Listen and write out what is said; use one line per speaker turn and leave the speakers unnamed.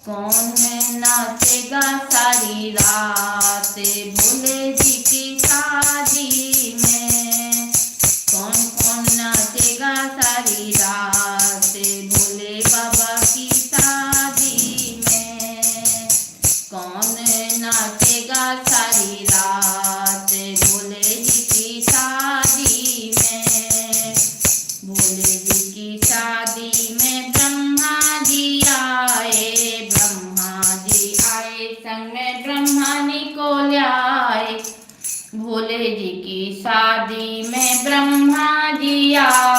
कौन नाचेगा सारी रात भोले जी की शादी में। कौन कौन नाचेगा सारी रात भोले बाबा की शादी में। कौन नाचेगा सारी रात भोले जी की शादी में। भोले जी की शादी में ब्रह्मा जी आए, ब्रह्मा जी आए संग में ब्रह्मणी को ल्याए। भोले जी की शादी में ब्रह्मा जी आए।